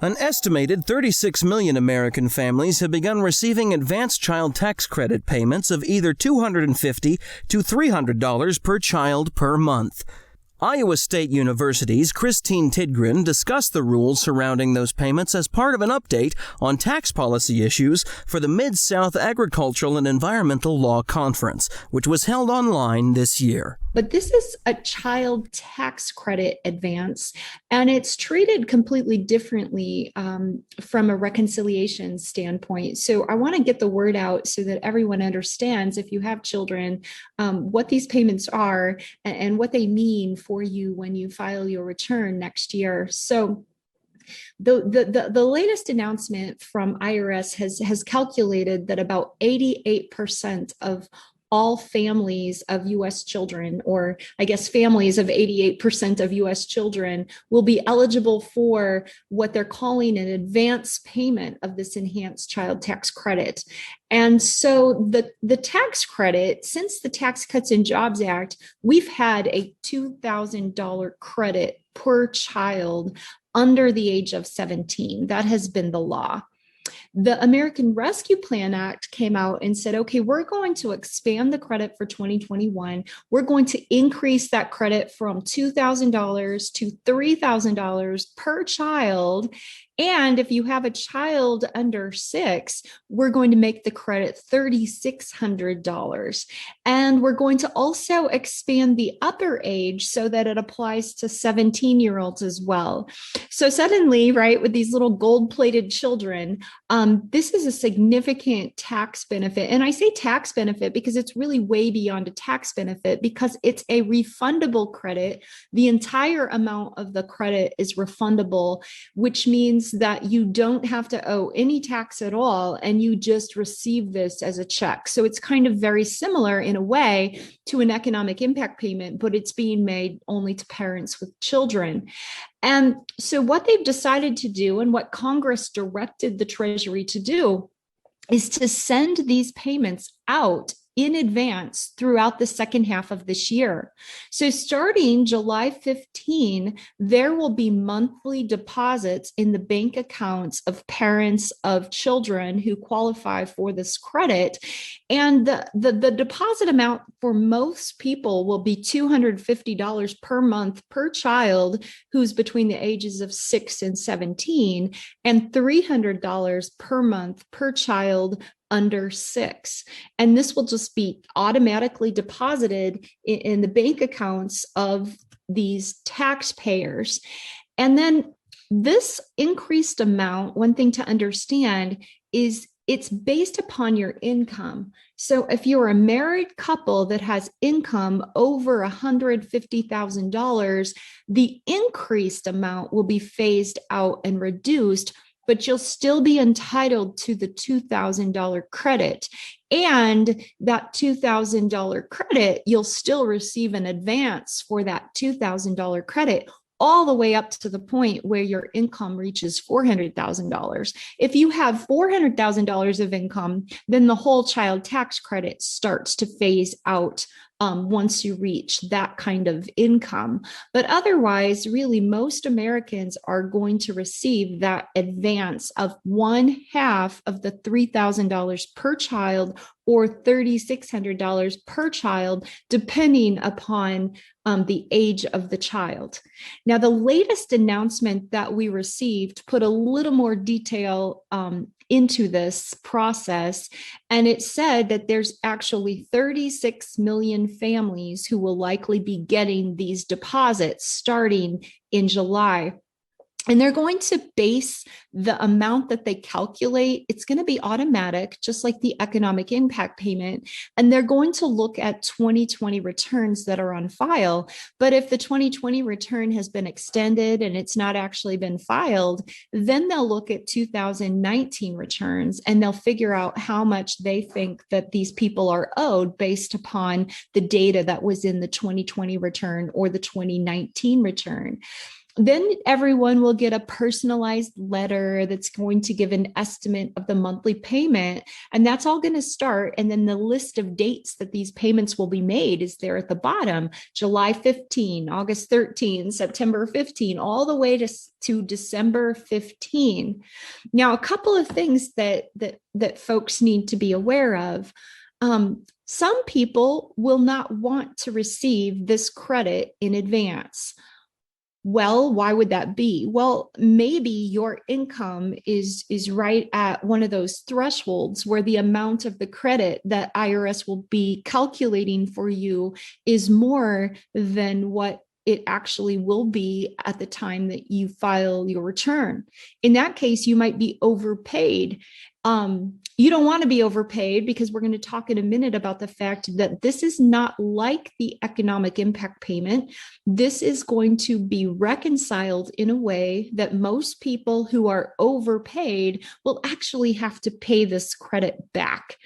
An estimated 36 million American families have begun receiving advanced child tax credit payments of either $250 to $300 per child per month. Iowa State University's Kristine Tidgren discussed the rules surrounding those payments as part of an update on tax policy issues for the Mid-South Agricultural and Environmental Law Conference, which was held online this year. But this is a child tax credit advance, and it's treated completely differently from a reconciliation standpoint. So I want to get the word out so that everyone understands, if you have children, what these payments are and what they mean for you when you file your return next year. So the latest announcement from IRS has calculated that about 88% of all families of U.S. children, or I guess families of 88% of U.S. children, will be eligible for what they're calling an advance payment of this enhanced child tax credit. And so the tax credit, since the Tax Cuts and Jobs Act, we've had a $2,000 credit per child under the age of 17. That has been the law. The American Rescue Plan Act came out and said, okay, we're going to expand the credit for 2021. We're going to increase that credit from $2,000 to $3,000 per child. And if you have a child under 6, we're going to make the credit $3,600. And we're going to also expand the upper age so that it applies to 17-year-olds as well. So suddenly, right, with these little gold-plated children, this is a significant tax benefit. And I say tax benefit because it's really way beyond a tax benefit, because it's a refundable credit. The entire amount of the credit is refundable, which means that you don't have to owe any tax at all, and you just receive this as a check. So it's kind of very similar in a way to an economic impact payment, but it's being made only to parents with children. And so what they've decided to do, and what Congress directed the Treasury to do, is to send these payments out in advance throughout the second half of this year. So starting July 15, there will be monthly deposits in the bank accounts of parents of children who qualify for this credit. And the deposit amount for most people will be $250 per month per child who's between the ages of 6 and 17, and $300 per month per child under 6. And this will just be automatically deposited in the bank accounts of these taxpayers. And then this increased amount, one thing to understand is it's based upon your income. So if you're a married couple that has income over $150,000, the increased amount will be phased out and reduced, but you'll still be entitled to the $2,000 credit. And that $2,000 credit, you'll still receive an advance for that $2,000 credit, all the way up to the point where your income reaches $400,000. If you have $400,000 of income, then the whole child tax credit starts to phase out once you reach that kind of income. But otherwise, really, most Americans are going to receive that advance of one half of the $3,000 per child, or $3,600 per child, depending upon the age of the child. Now, the latest announcement that we received put a little more detail into this process, and it said that there's actually 36 million families who will likely be getting these deposits starting in July. And they're going to base the amount that they calculate. It's going to be automatic, just like the economic impact payment. And they're going to look at 2020 returns that are on file. But if the 2020 return has been extended and it's not actually been filed, then they'll look at 2019 returns, and they'll figure out how much they think that these people are owed based upon the data that was in the 2020 return or the 2019 return. Then everyone will get a personalized letter that's going to give an estimate of the monthly payment. And that's all going to start. And then the list of dates that these payments will be made is there at the bottom: July 15, August 13, September 15, all the way to December 15. Now, a couple of things that folks need to be aware of. Some people will not want to receive this credit in advance. Well, why would that be? Well, maybe your income is right at one of those thresholds where the amount of the credit that IRS will be calculating for you is more than what it actually will be at the time that you file your return. In that case, you might be overpaid. You don't want to be overpaid, because we're going to talk in a minute about the fact that this is not like the economic impact payment. This is going to be reconciled in a way that most people who are overpaid will actually have to pay this credit back.